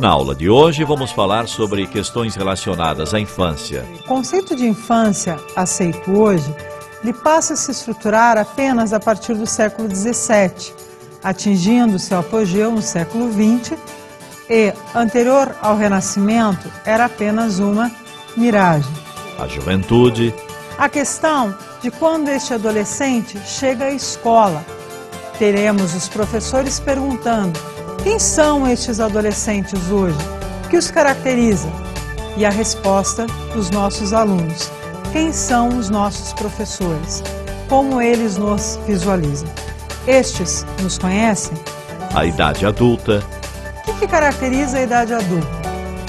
Na aula de hoje vamos falar sobre questões relacionadas à infância. O conceito de infância aceito hoje, ele passa a se estruturar apenas a partir do século XVII, atingindo seu apogeu no século XX e, anterior ao Renascimento, era apenas uma miragem. A juventude. A questão de quando este adolescente chega à escola. Teremos os professores perguntando: quem são estes adolescentes hoje? O que os caracteriza? E a resposta dos nossos alunos: quem são os nossos professores? Como eles nos visualizam? Estes nos conhecem? A idade adulta. O que caracteriza a idade adulta?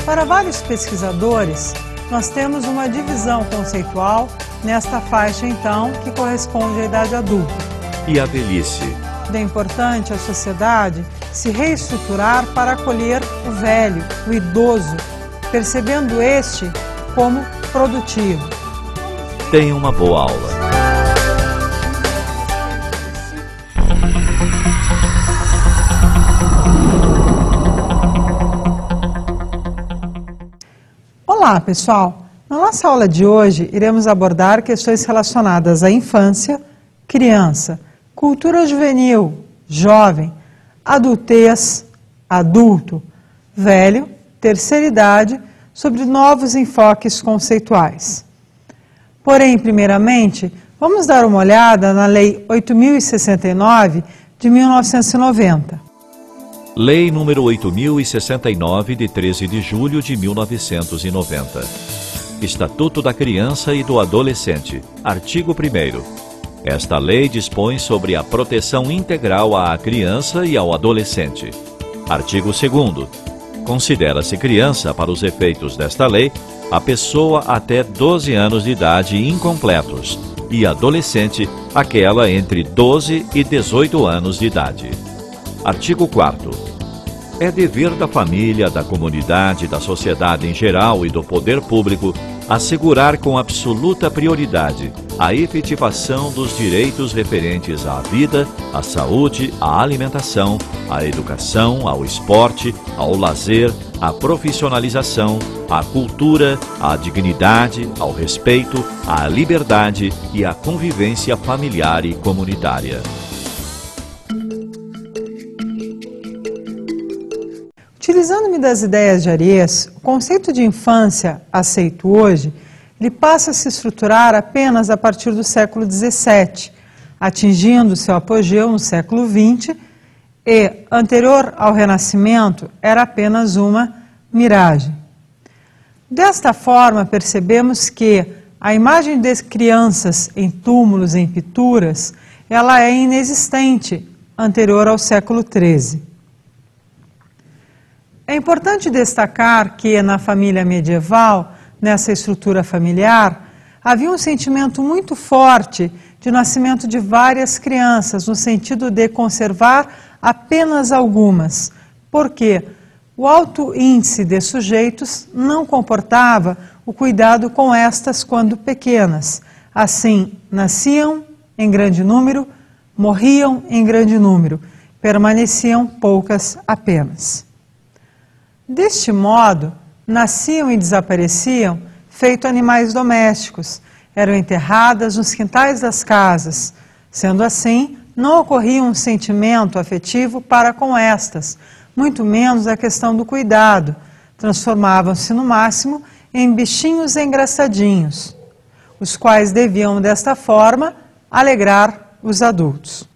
Para vários pesquisadores, nós temos uma divisão conceitual nesta faixa, então, que corresponde à idade adulta. E a velhice. É importante a sociedade se reestruturar para acolher o velho, o idoso, percebendo este como produtivo. Tenha uma boa aula. Olá, pessoal! Na nossa aula de hoje, iremos abordar questões relacionadas à infância, criança, cultura juvenil, jovem, adultez, adulto, velho, terceira idade, sobre novos enfoques conceituais. Porém, primeiramente, vamos dar uma olhada na Lei 8.069 de 1990. Lei número 8.069, de 13 de julho de 1990. Estatuto da Criança e do Adolescente. Artigo 1º. Esta lei dispõe sobre a proteção integral à criança e ao adolescente. Artigo 2º. Considera-se criança, para os efeitos desta lei, a pessoa até 12 anos de idade incompletos e adolescente, aquela entre 12 e 18 anos de idade. Artigo 4º. É dever da família, da comunidade, da sociedade em geral e do poder público assegurar com absoluta prioridade a efetivação dos direitos referentes à vida, à saúde, à alimentação, à educação, ao esporte, ao lazer, à profissionalização, à cultura, à dignidade, ao respeito, à liberdade e à convivência familiar e comunitária. Utilizando-me das ideias de Aries, o conceito de infância aceito hoje, ele passa a se estruturar apenas a partir do século XVII, atingindo seu apogeu no século XX e, anterior ao Renascimento, era apenas uma miragem. Desta forma, percebemos que a imagem de crianças em túmulos, em pinturas, ela é inexistente anterior ao século XIII. É importante destacar que, na família medieval, nessa estrutura familiar, havia um sentimento muito forte de nascimento de várias crianças, no sentido de conservar apenas algumas, porque o alto índice de sujeitos não comportava o cuidado com estas quando pequenas. Assim, nasciam em grande número, morriam em grande número, permaneciam poucas apenas. Deste modo, nasciam e desapareciam, feito animais domésticos, eram enterradas nos quintais das casas. Sendo assim, não ocorria um sentimento afetivo para com estas, muito menos a questão do cuidado. Transformavam-se no máximo em bichinhos engraçadinhos, os quais deviam, desta forma, alegrar os adultos.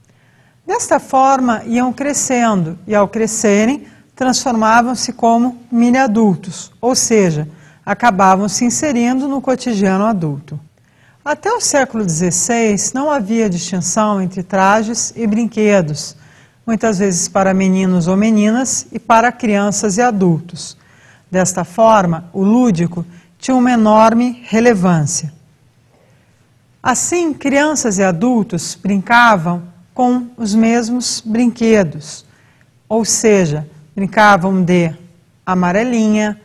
Desta forma, iam crescendo e, ao crescerem, transformavam-se como mini-adultos, ou seja, acabavam se inserindo no cotidiano adulto. Até o século XVI não havia distinção entre trajes e brinquedos, muitas vezes para meninos ou meninas e para crianças e adultos. Desta forma, o lúdico tinha uma enorme relevância. Assim, crianças e adultos brincavam com os mesmos brinquedos, ou seja, brincavam de amarelinha,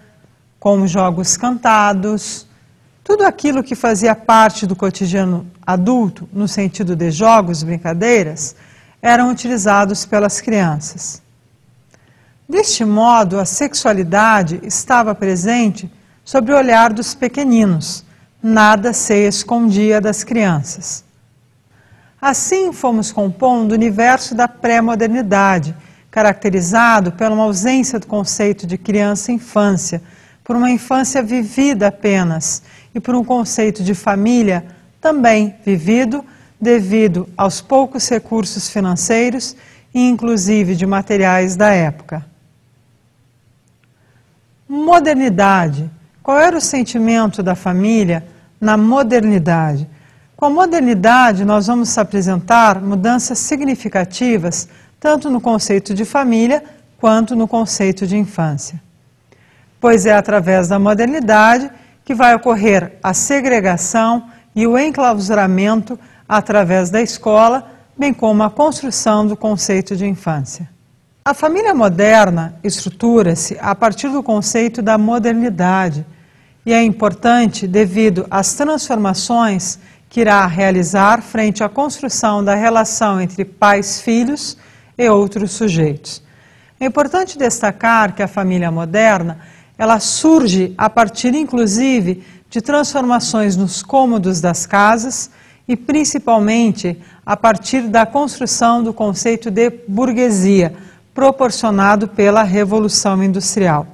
com jogos cantados, tudo aquilo que fazia parte do cotidiano adulto, no sentido de jogos, brincadeiras, eram utilizados pelas crianças. Deste modo, a sexualidade estava presente sob o olhar dos pequeninos, nada se escondia das crianças. Assim, fomos compondo o universo da pré-modernidade, caracterizado pela uma ausência do conceito de criança e infância, por uma infância vivida apenas e por um conceito de família também vivido devido aos poucos recursos financeiros e inclusive de materiais da época. Modernidade. Qual era o sentimento da família na modernidade? Com a modernidade, nós vamos apresentar mudanças significativas, tanto no conceito de família, quanto no conceito de infância. Pois é através da modernidade que vai ocorrer a segregação e o enclausuramento através da escola, bem como a construção do conceito de infância. A família moderna estrutura-se a partir do conceito da modernidade e é importante devido às transformações que irá realizar frente à construção da relação entre pais, filhos e outros sujeitos. É importante destacar que a família moderna, ela surge a partir, inclusive, de transformações nos cômodos das casas e, principalmente, a partir da construção do conceito de burguesia, proporcionado pela Revolução Industrial.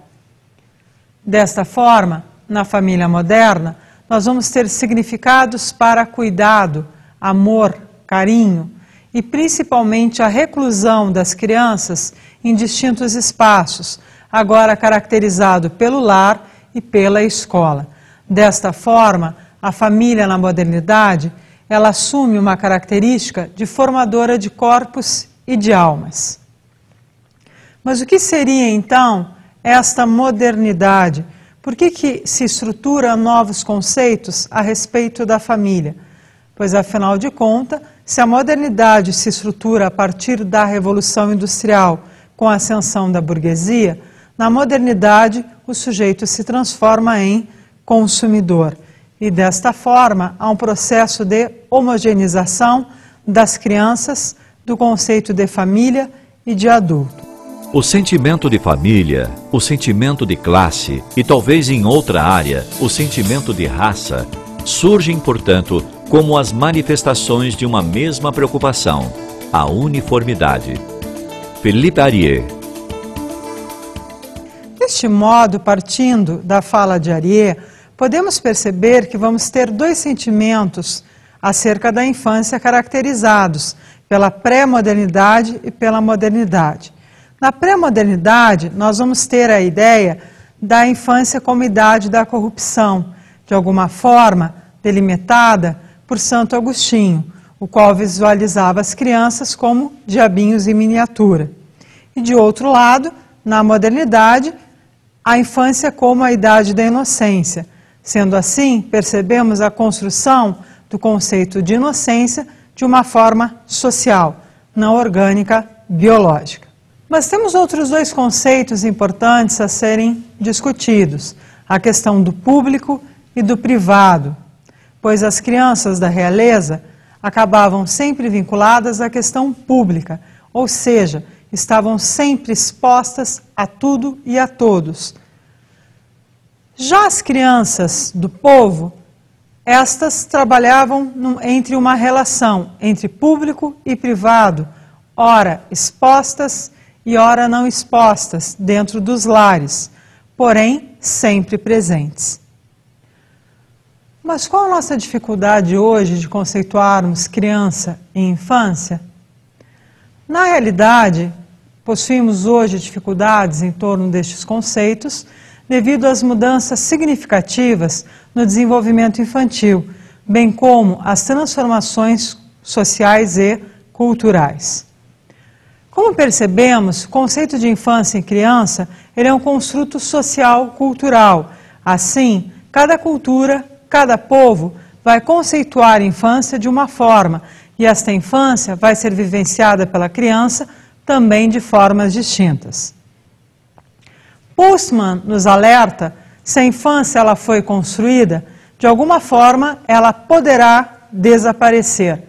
Desta forma, na família moderna, nós vamos ter significados para cuidado, amor, carinho e principalmente a reclusão das crianças em distintos espaços, agora caracterizado pelo lar e pela escola. Desta forma, a família na modernidade, ela assume uma característica de formadora de corpos e de almas. Mas o que seria então esta modernidade? Por que se estrutura novos conceitos a respeito da família? Pois, afinal de contas, se a modernidade se estrutura a partir da Revolução Industrial com a ascensão da burguesia, na modernidade o sujeito se transforma em consumidor. E desta forma há um processo de homogeneização das crianças, do conceito de família e de adulto. O sentimento de família, o sentimento de classe e talvez em outra área, o sentimento de raça, surgem, portanto, como as manifestações de uma mesma preocupação, a uniformidade. Philippe Arié. Deste modo, partindo da fala de Arié, podemos perceber que vamos ter dois sentimentos acerca da infância caracterizados pela pré-modernidade e pela modernidade. Na pré-modernidade, nós vamos ter a ideia da infância como idade da corrupção, de alguma forma delimitada por Santo Agostinho, o qual visualizava as crianças como diabinhos em miniatura. E de outro lado, na modernidade, a infância como a idade da inocência. Sendo assim, percebemos a construção do conceito de inocência de uma forma social, não orgânica, biológica. Mas temos outros dois conceitos importantes a serem discutidos, a questão do público e do privado, pois as crianças da realeza acabavam sempre vinculadas à questão pública, ou seja, estavam sempre expostas a tudo e a todos. Já as crianças do povo, estas trabalhavam entre uma relação entre público e privado, ora expostas e ora não expostas dentro dos lares, porém sempre presentes. Mas qual a nossa dificuldade hoje de conceituarmos criança e infância? Na realidade, possuímos hoje dificuldades em torno destes conceitos devido às mudanças significativas no desenvolvimento infantil, bem como às transformações sociais e culturais. Como percebemos, o conceito de infância e criança ele é um construto social-cultural. Assim, cada cultura, cada povo vai conceituar a infância de uma forma e esta infância vai ser vivenciada pela criança também de formas distintas. Postman nos alerta, se a infância ela foi construída, de alguma forma ela poderá desaparecer.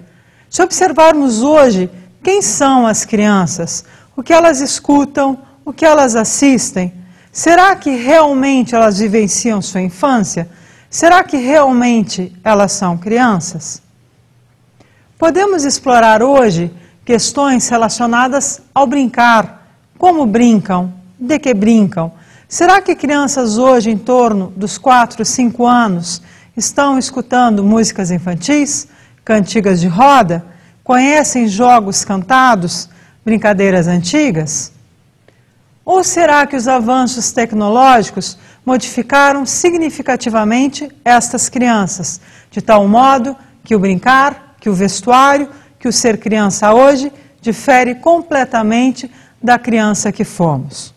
Se observarmos hoje quem são as crianças, o que elas escutam, o que elas assistem? Será que realmente elas vivenciam sua infância? Será que realmente elas são crianças? Podemos explorar hoje questões relacionadas ao brincar. Como brincam? De que brincam? Será que crianças hoje em torno dos 4, 5 anos estão escutando músicas infantis, cantigas de roda? Conhecem jogos cantados, brincadeiras antigas? Ou será que os avanços tecnológicos modificaram significativamente estas crianças, de tal modo que o brincar, que o vestuário, que o ser criança hoje difere completamente da criança que fomos?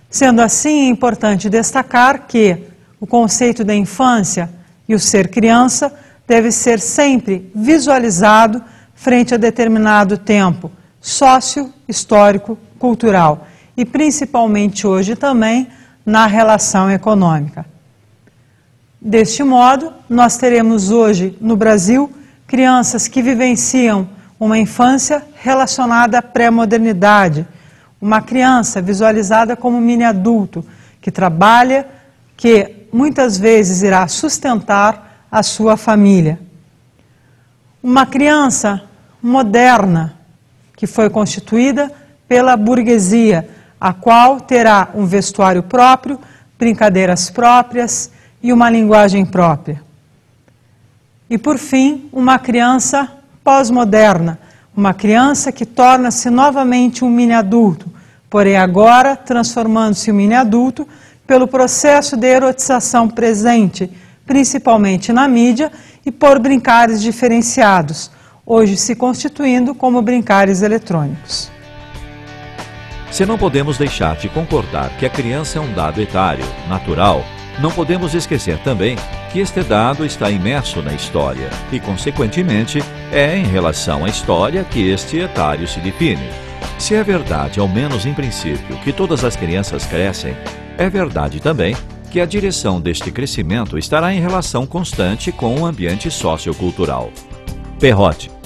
Sendo assim, é importante destacar que o conceito da infância e o ser criança deve ser sempre visualizado frente a determinado tempo sócio-histórico, cultural e principalmente hoje também na relação econômica. Deste modo, nós teremos hoje no Brasil crianças que vivenciam uma infância relacionada à pré-modernidade, uma criança visualizada como mini-adulto, que trabalha, que muitas vezes irá sustentar a sua família. Uma criança moderna, que foi constituída pela burguesia, a qual terá um vestuário próprio, brincadeiras próprias e uma linguagem própria. E, por fim, uma criança pós-moderna, uma criança que torna-se novamente um mini-adulto, porém agora transformando-se em um mini-adulto pelo processo de erotização presente, principalmente na mídia e por brincares diferenciados, hoje se constituindo como brincares eletrônicos. Se não podemos deixar de concordar que a criança é um dado etário, natural, não podemos esquecer também que este dado está imerso na história e, consequentemente, é em relação à história que este etário se define. Se é verdade, ao menos em princípio, que todas as crianças crescem, é verdade também que a direção deste crescimento estará em relação constante com o ambiente sociocultural. Perrotti.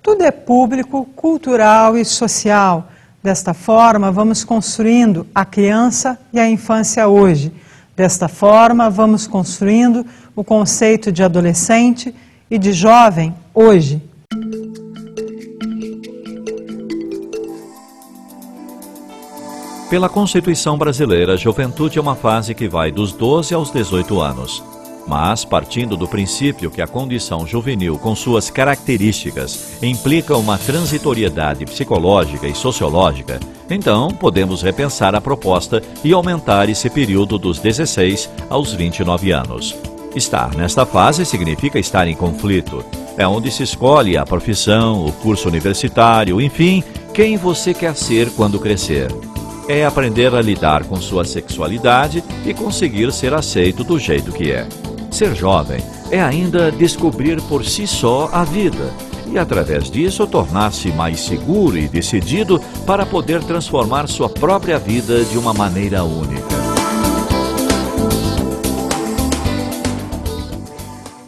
Tudo é público, cultural e social. Desta forma, vamos construindo a criança e a infância hoje. Desta forma, vamos construindo o conceito de adolescente e de jovem hoje. Pela Constituição brasileira, a juventude é uma fase que vai dos 12 aos 18 anos. Mas, partindo do princípio que a condição juvenil, com suas características, implica uma transitoriedade psicológica e sociológica, então podemos repensar a proposta e aumentar esse período dos 16 aos 29 anos. Estar nesta fase significa estar em conflito. É onde se escolhe a profissão, o curso universitário, enfim, quem você quer ser quando crescer. É aprender a lidar com sua sexualidade e conseguir ser aceito do jeito que é. Ser jovem é ainda descobrir por si só a vida e, através disso, tornar-se mais seguro e decidido para poder transformar sua própria vida de uma maneira única.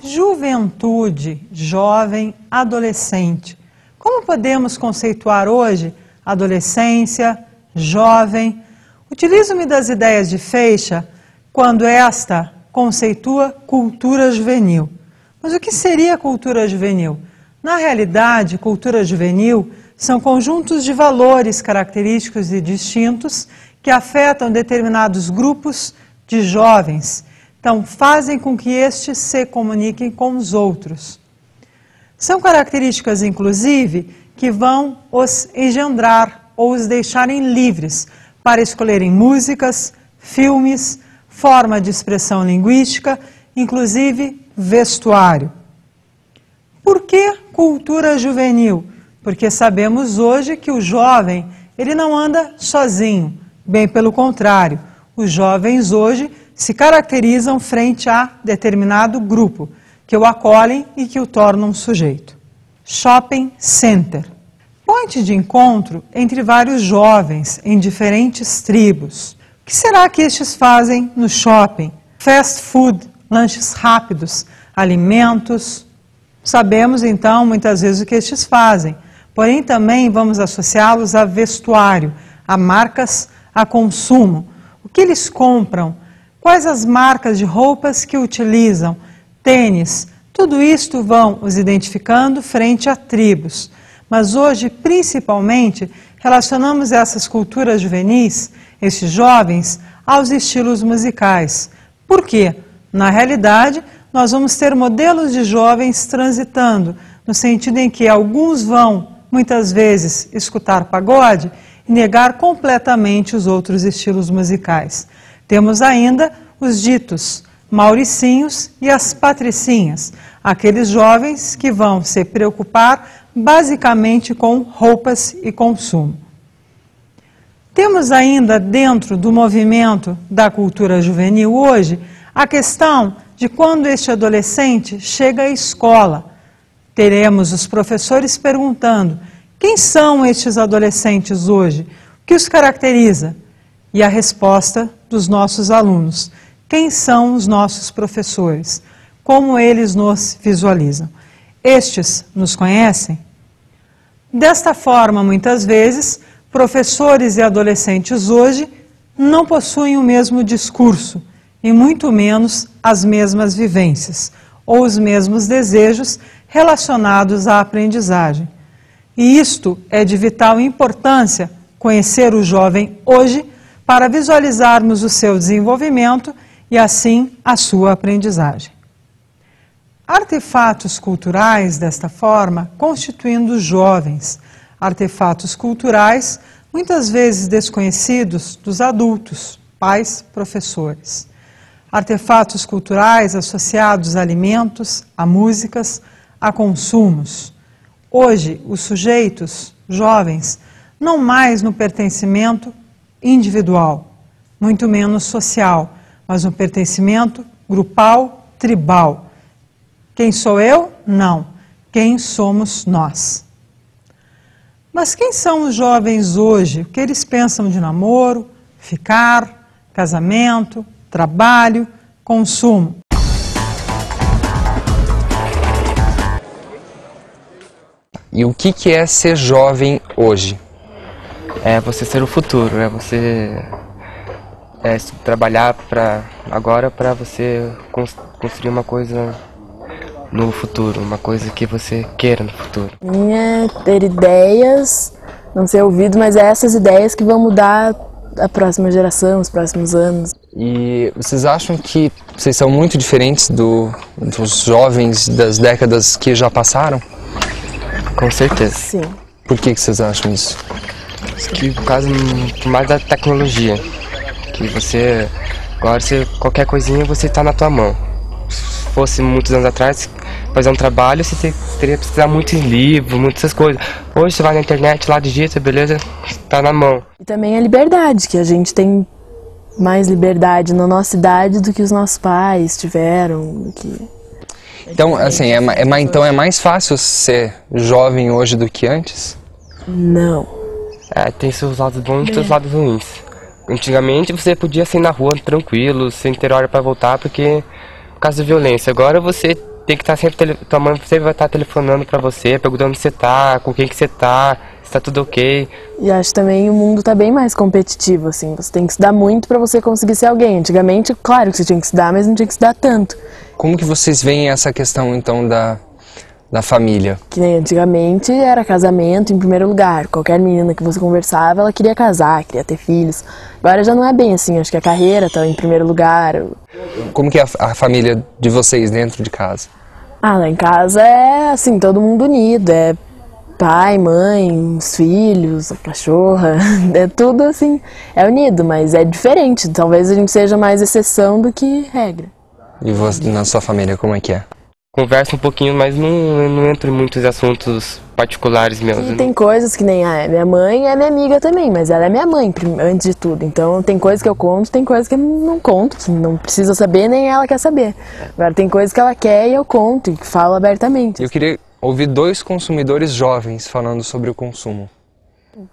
Juventude, jovem, adolescente. Como podemos conceituar hoje adolescência, jovem? Utilizo-me das ideias de Feixa quando esta conceitua cultura juvenil. Mas o que seria cultura juvenil? Na realidade, cultura juvenil são conjuntos de valores característicos e distintos que afetam determinados grupos de jovens, então fazem com que estes se comuniquem com os outros. São características, inclusive, que vão os engendrar ou os deixarem livres para escolherem músicas, filmes, forma de expressão linguística, inclusive vestuário. Por que cultura juvenil? Porque sabemos hoje que o jovem, ele não anda sozinho, bem pelo contrário. Os jovens hoje se caracterizam frente a determinado grupo, que o acolhem e que o tornam sujeito. Shopping Center. Ponte de encontro entre vários jovens em diferentes tribos. O que será que estes fazem no shopping? Fast food, lanches rápidos, alimentos. Sabemos então muitas vezes o que estes fazem. porém também vamos associá-los a vestuário, a marcas, a consumo. O que eles compram? Quais as marcas de roupas que utilizam? Tênis, tudo isto vão os identificando frente a tribos. Mas hoje, principalmente, relacionamos essas culturas juvenis, esses jovens, aos estilos musicais. Por quê? Na realidade, nós vamos ter modelos de jovens transitando, no sentido em que alguns vão, muitas vezes, escutar pagode e negar completamente os outros estilos musicais. Temos ainda os ditos mauricinhos e as patricinhas, aqueles jovens que vão se preocupar basicamente com roupas e consumo. Temos ainda dentro do movimento da cultura juvenil hoje a questão de quando este adolescente chega à escola. Teremos os professores perguntando: quem são estes adolescentes hoje? O que os caracteriza? E a resposta dos nossos alunos: quem são os nossos professores? Como eles nos visualizam? Estes nos conhecem? Desta forma, muitas vezes, professores e adolescentes hoje não possuem o mesmo discurso e muito menos as mesmas vivências ou os mesmos desejos relacionados à aprendizagem. E isto é de vital importância, conhecer o jovem hoje para visualizarmos o seu desenvolvimento e assim a sua aprendizagem. Artefatos culturais, desta forma, constituindo os jovens, artefatos culturais muitas vezes desconhecidos dos adultos, pais, professores. Artefatos culturais associados a alimentos, a músicas, a consumos. Hoje, os sujeitos, jovens, não mais no pertencimento individual, muito menos social, mas no pertencimento grupal, tribal. Quem sou eu? Não. Quem somos nós? Mas quem são os jovens hoje? O que eles pensam de namoro, ficar, casamento, trabalho, consumo? E o que é ser jovem hoje? É você ser o futuro, é você trabalhar agora para você construir uma coisa no futuro, uma coisa que você queira no futuro. É ter ideias, não ser ouvido, mas é essas ideias que vão mudar a próxima geração, os próximos anos. E vocês acham que vocês são muito diferentes dos jovens das décadas que já passaram? Com certeza. Sim. Por que vocês acham isso? Que por causa mais da tecnologia, que agora qualquer coisinha você está na tua mão. Se fosse muitos anos atrás, fazer um trabalho, você teria que pesquisar muitos livros, muitas coisas. Hoje você vai na internet, lá digita, beleza, está na mão. E também a liberdade, que a gente tem mais liberdade na nossa idade do que os nossos pais tiveram. Então, assim, então é mais fácil ser jovem hoje do que antes? Não. Tem seus lados bons e seus lados ruins. Antigamente você podia sair na rua tranquilo, sem ter hora para voltar, por causa da violência. Agora você tem que estar sempre, tua mãe sempre vai estar telefonando para você, perguntando onde você tá, com quem que você tá, se tá tudo ok. E acho também o mundo tá bem mais competitivo, assim, você tem que estudar muito para você conseguir ser alguém. Antigamente, claro que você tinha que estudar, mas não tinha que estudar tanto. Como que vocês veem essa questão, então, da família? Que nem antigamente era casamento em primeiro lugar. Qualquer menina que você conversava, ela queria casar, queria ter filhos. Agora já não é bem assim, acho que a carreira tá em primeiro lugar. Como que é a família de vocês dentro de casa? Lá em casa é assim, todo mundo unido, é pai, mãe, os filhos, a cachorra, é tudo assim, é unido, mas é diferente. Talvez a gente seja mais exceção do que regra. E você, na sua família, como é que é? Conversa um pouquinho, mas não entro em muitos assuntos particulares meus. E tem coisas que nem minha mãe é minha amiga também, mas ela é minha mãe antes de tudo. Então tem coisas que eu conto, tem coisas que eu não conto, que não precisa saber, nem ela quer saber. Agora tem coisas que ela quer e eu conto, e falo abertamente. Eu queria ouvir 2 consumidores jovens falando sobre o consumo.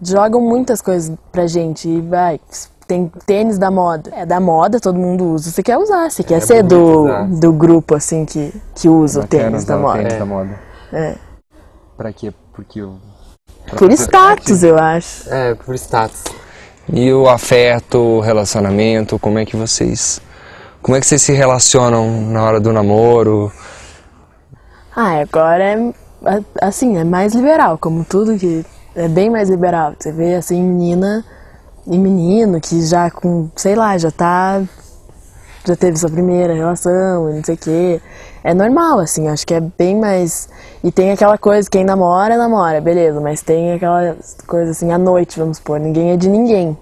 Jogam muitas coisas pra gente e vai... Tem tênis da moda. É da moda, todo mundo usa. Você quer usar, você quer ser do grupo assim que usa o tênis da moda. Tênis da moda. É. Pra quê? Porque Por status, eu acho. É, por status. E o afeto, o relacionamento, como é que vocês se relacionam na hora do namoro? Agora assim, é mais liberal, como tudo que é bem mais liberal. Você vê assim, menina e menino que já com, sei lá, já teve sua primeira relação, não sei o quê. É normal, assim, acho que é bem mais... E tem aquela coisa, quem namora, beleza, mas tem aquela coisa assim, à noite, vamos supor, ninguém é de ninguém.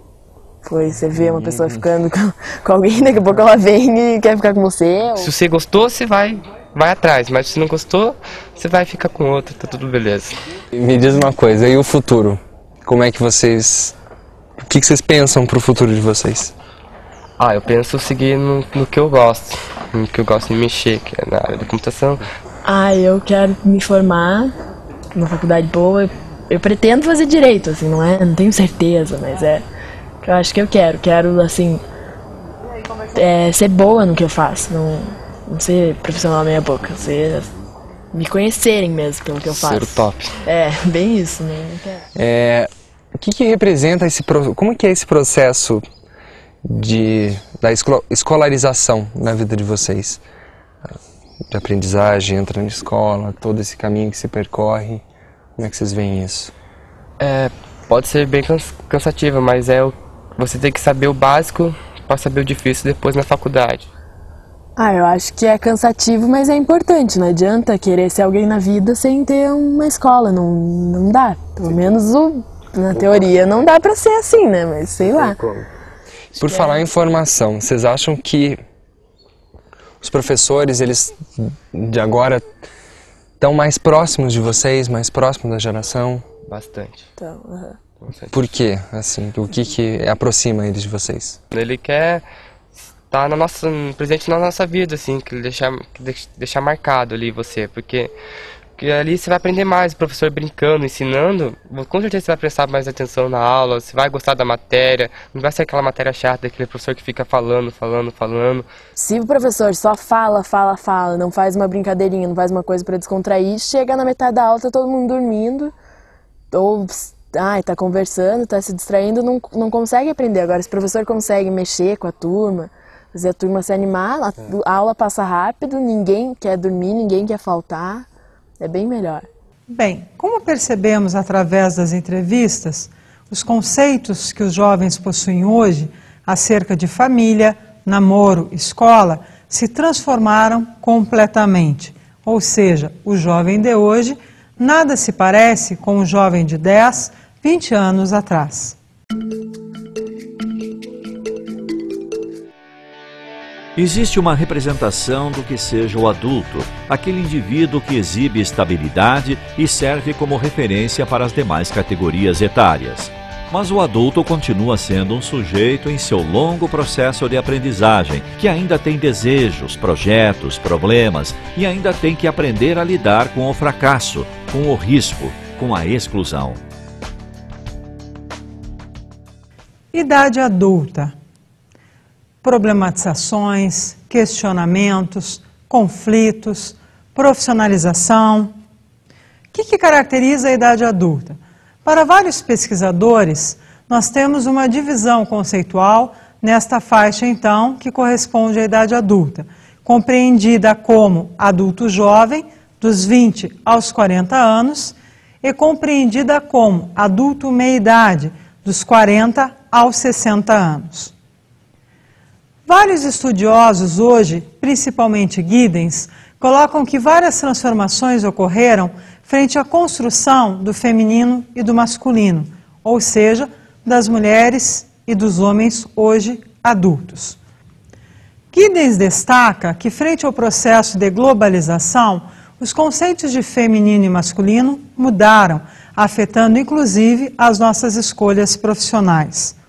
Você vê uma pessoa ficando com alguém, daqui a pouco ela vem e quer ficar com você. Ou... Se você gostou, você vai atrás, mas se não gostou, você vai ficar com outro, tá tudo beleza. Me diz uma coisa, e o futuro? Como é que vocês... O que vocês pensam pro futuro de vocês? Eu penso seguir no que eu gosto, no que eu gosto de mexer, que é na área da computação. Eu quero me formar numa faculdade boa. Eu pretendo fazer direito, assim, não tenho certeza, mas eu acho que eu quero assim, ser boa no que eu faço, não ser profissional meia boca, me conhecerem mesmo pelo que eu faço. Ser o top. Bem isso, né? O que representa como que é esse processo da escolarização na vida de vocês? De aprendizagem, entra na escola, todo esse caminho que se percorre, como é que vocês veem isso? Pode ser bem cansativa, mas você tem que saber o básico para saber o difícil depois na faculdade. Eu acho que é cansativo, mas é importante. Não adianta querer ser alguém na vida sem ter uma escola, não dá. Pelo menos na teoria não dá pra ser assim, né? Mas sei lá. Por falar em formação, vocês acham que os professores, eles de agora estão mais próximos de vocês, mais próximos da geração? Bastante. Então, Por quê? Assim, o que aproxima eles de vocês? Ele quer estar presente na nossa vida, assim, que deixar marcado ali você, porque ali você vai aprender mais, o professor brincando, ensinando, com certeza você vai prestar mais atenção na aula, você vai gostar da matéria, não vai ser aquela matéria chata, aquele professor que fica falando. Se o professor só fala, não faz uma brincadeirinha, não faz uma coisa pra descontrair, chega na metade da aula, tá todo mundo dormindo, ou tá conversando, tá se distraindo, não consegue aprender. Agora, se o professor consegue mexer com a turma, fazer a turma se animar, a aula passa rápido, ninguém quer dormir, ninguém quer faltar. É bem melhor. Bem, como percebemos através das entrevistas, os conceitos que os jovens possuem hoje acerca de família, namoro, escola, se transformaram completamente. Ou seja, o jovem de hoje nada se parece com o jovem de 10, 20 anos atrás. Existe uma representação do que seja o adulto, aquele indivíduo que exibe estabilidade e serve como referência para as demais categorias etárias. Mas o adulto continua sendo um sujeito em seu longo processo de aprendizagem, que ainda tem desejos, projetos, problemas e ainda tem que aprender a lidar com o fracasso, com o risco, com a exclusão. Idade adulta. Problematizações, questionamentos, conflitos, profissionalização. O que caracteriza a idade adulta? Para vários pesquisadores, nós temos uma divisão conceitual nesta faixa, então, que corresponde à idade adulta, compreendida como adulto jovem, dos 20 aos 40 anos, e compreendida como adulto meia-idade, dos 40 aos 60 anos. Vários estudiosos hoje, principalmente Giddens, colocam que várias transformações ocorreram frente à construção do feminino e do masculino, ou seja, das mulheres e dos homens hoje adultos. Giddens destaca que, frente ao processo de globalização, os conceitos de feminino e masculino mudaram, afetando inclusive as nossas escolhas profissionais.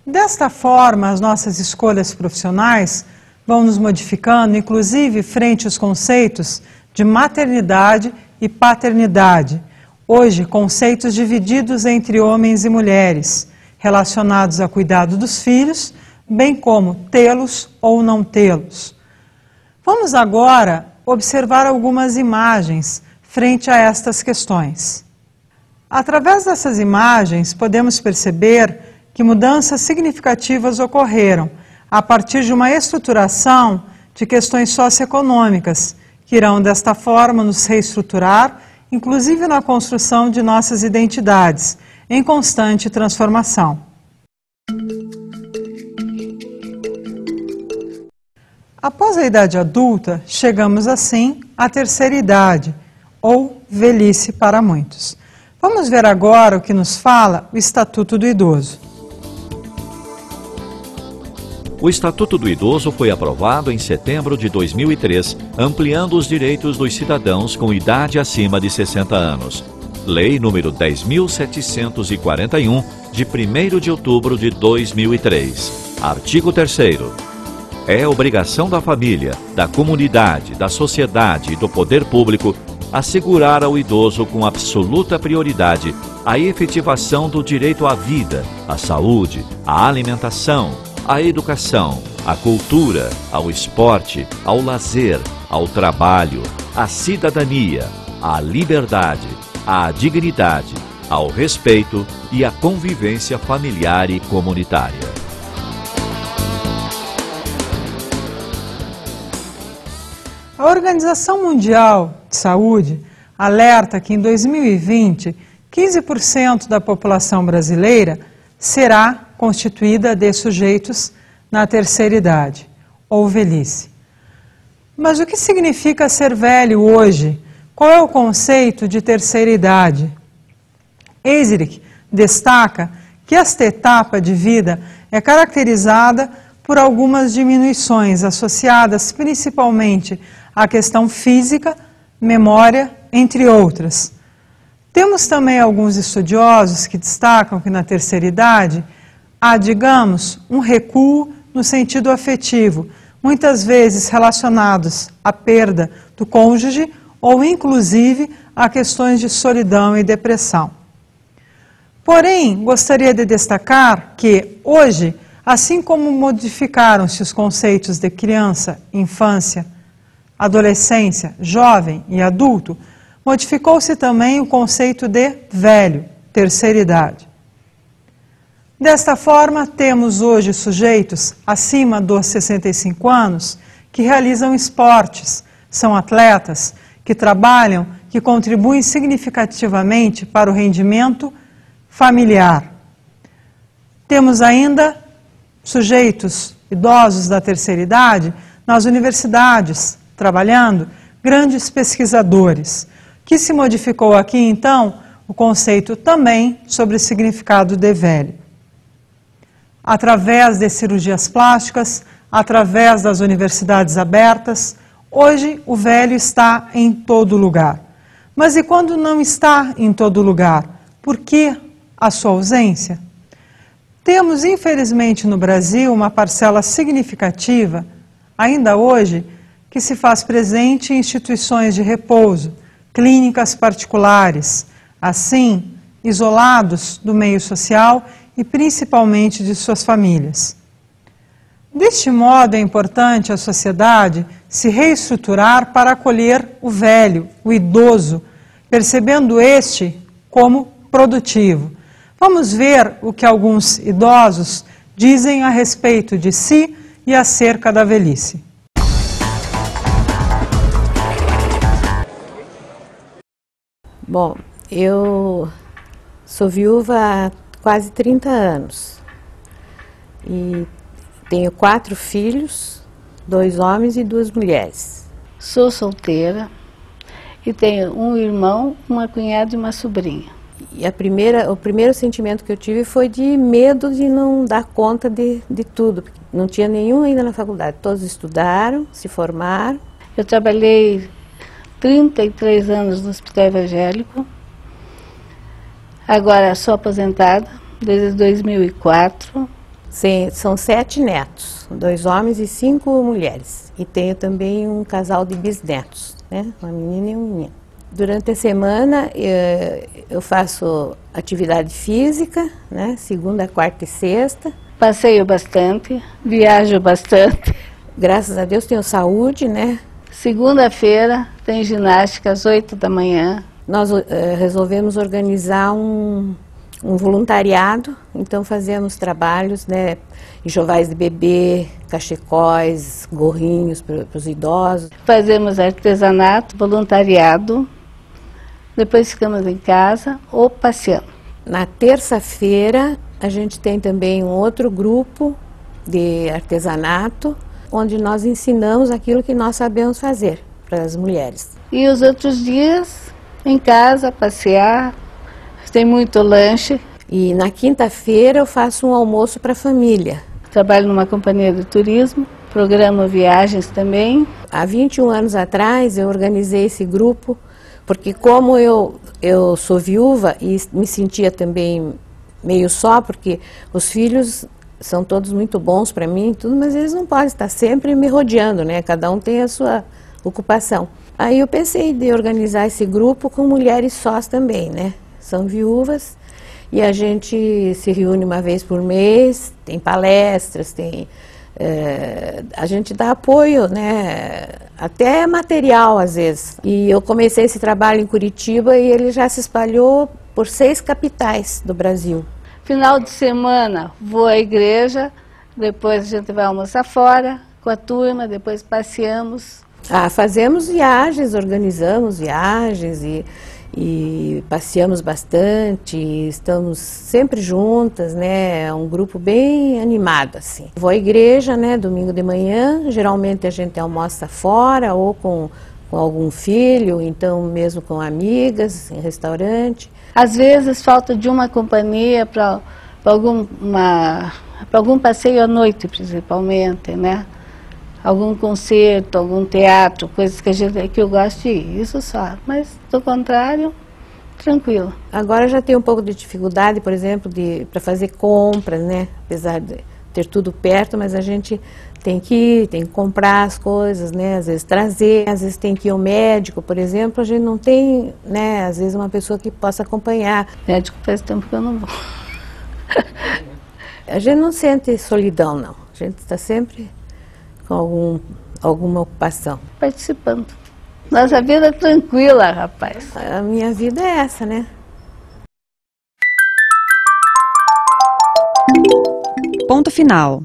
Desta forma, as nossas escolhas profissionais vão nos modificando, inclusive frente aos conceitos de maternidade e paternidade, hoje conceitos divididos entre homens e mulheres, relacionados ao cuidado dos filhos, bem como tê-los ou não tê-los. Vamos agora observar algumas imagens frente a estas questões. Através dessas imagens, podemos perceber que mudanças significativas ocorreram a partir de uma estruturação de questões socioeconômicas, que irão, desta forma, nos reestruturar, inclusive na construção de nossas identidades, em constante transformação. Após a idade adulta, chegamos assim à terceira idade, ou velhice para muitos. Vamos ver agora o que nos fala o Estatuto do Idoso. O Estatuto do Idoso foi aprovado em setembro de 2003, ampliando os direitos dos cidadãos com idade acima de 60 anos. Lei número 10.741, de 1º de outubro de 2003. Artigo 3º. É obrigação da família, da comunidade, da sociedade e do poder público assegurar ao idoso com absoluta prioridade a efetivação do direito à vida, à saúde, à alimentação, à educação, à cultura, ao esporte, ao lazer, ao trabalho, à cidadania, à liberdade, à dignidade, ao respeito e à convivência familiar e comunitária. A Organização Mundial de Saúde alerta que em 2020, 15% da população brasileira será constituída de sujeitos na terceira idade, ou velhice. Mas o que significa ser velho hoje? Qual é o conceito de terceira idade? Eisrich destaca que esta etapa de vida é caracterizada por algumas diminuições associadas principalmente à questão física, memória, entre outras. Temos também alguns estudiosos que destacam que na terceira idade há, digamos, um recuo no sentido afetivo, muitas vezes relacionados à perda do cônjuge ou, inclusive, a questões de solidão e depressão. Porém, gostaria de destacar que, hoje, assim como modificaram-se os conceitos de criança, infância, adolescência, jovem e adulto, modificou-se também o conceito de velho, terceira idade. Desta forma, temos hoje sujeitos acima dos 65 anos que realizam esportes, são atletas, que trabalham, que contribuem significativamente para o rendimento familiar. Temos ainda sujeitos idosos da terceira idade nas universidades, trabalhando, grandes pesquisadores. O que se modificou aqui, então, o conceito também sobre o significado de velho. Através de cirurgias plásticas, através das universidades abertas, hoje o velho está em todo lugar. Mas e quando não está em todo lugar? Por que a sua ausência? Temos, infelizmente, no Brasil, uma parcela significativa, ainda hoje, que se faz presente em instituições de repouso, clínicas particulares, assim, isolados do meio social e principalmente de suas famílias. Deste modo, é importante a sociedade se reestruturar para acolher o velho, o idoso, percebendo este como produtivo. Vamos ver o que alguns idosos dizem a respeito de si e acerca da velhice. Bom, eu sou viúva há quase 30 anos e tenho 4 filhos, 2 homens e 2 mulheres. Sou solteira e tenho um irmão, uma cunhada e uma sobrinha. E o primeiro sentimento que eu tive foi de medo de não dar conta de tudo. Porque não tinha nenhum ainda na faculdade, todos estudaram, se formaram. Eu trabalhei 33 anos no Hospital Evangélico, agora sou aposentada desde 2004. Sim, são 7 netos, 2 homens e 5 mulheres. E tenho também um casal de bisnetos, né? Uma menina e um menino. Durante a semana eu faço atividade física, né? Segunda, quarta e sexta. Passeio bastante, viajo bastante. Graças a Deus tenho saúde, né? Segunda-feira tem ginástica às 8 da manhã. nós resolvemos organizar um voluntariado, então fazemos trabalhos, né, enxovais de bebê, cachecóis, gorrinhos para os idosos. Fazemos artesanato, voluntariado, depois ficamos em casa ou passeando. Na terça-feira a gente tem também um outro grupo de artesanato, onde nós ensinamos aquilo que nós sabemos fazer para as mulheres. E os outros dias em casa, passear, tem muito lanche. E na quinta-feira eu faço um almoço para a família. Trabalho numa companhia de turismo, programo viagens também. Há 21 anos atrás eu organizei esse grupo, porque como eu sou viúva e me sentia também meio só, porque os filhos são todos muito bons para mim, tudo, mas eles não podem estar sempre me rodeando, né? Cada um tem a sua ocupação. Aí eu pensei de organizar esse grupo com mulheres sós também, né? São viúvas e a gente se reúne uma vez por mês, tem palestras, a gente dá apoio, né? Até material às vezes. E eu comecei esse trabalho em Curitiba e ele já se espalhou por 6 capitais do Brasil. Final de semana vou à igreja, depois a gente vai almoçar fora com a turma, depois passeamos. Fazemos viagens, organizamos viagens e passeamos bastante, estamos sempre juntas, né? É um grupo bem animado, assim. Vou à igreja, né, domingo de manhã, geralmente a gente almoça fora ou com algum filho, então mesmo com amigas, em restaurante. Às vezes falta de uma companhia para algum passeio à noite, principalmente, né? Algum concerto, algum teatro, coisas que eu gosto de ir, isso só. Mas, do contrário, tranquilo. Agora já tenho um pouco de dificuldade, por exemplo, para fazer compras, né? Apesar de ter tudo perto, mas a gente tem que ir, tem que comprar as coisas, né? Às vezes trazer, às vezes tem que ir ao médico, por exemplo, a gente não tem, né? Às vezes uma pessoa que possa acompanhar. Médico faz tempo que eu não vou. A gente não sente solidão, não. A gente está sempre com alguma ocupação. Participando. Nossa vida é tranquila, rapaz. A minha vida é essa, né? Ponto final.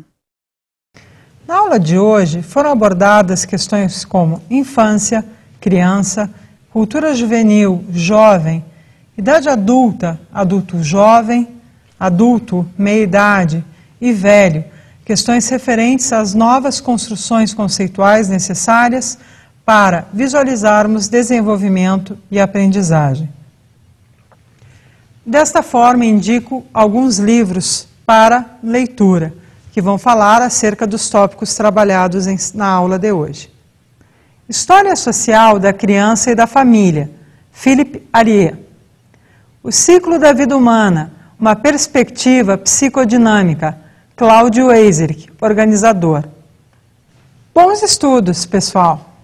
Na aula de hoje foram abordadas questões como infância, criança, cultura juvenil, jovem, idade adulta, adulto jovem, adulto, meia-idade e velho, questões referentes às novas construções conceituais necessárias para visualizarmos desenvolvimento e aprendizagem. Desta forma, indico alguns livros para leitura, que vão falar acerca dos tópicos trabalhados na aula de hoje. História Social da Criança e da Família, Philippe Arié. O Ciclo da Vida Humana, uma perspectiva psicodinâmica, Cláudio Eiserick, organizador. Bons estudos, pessoal!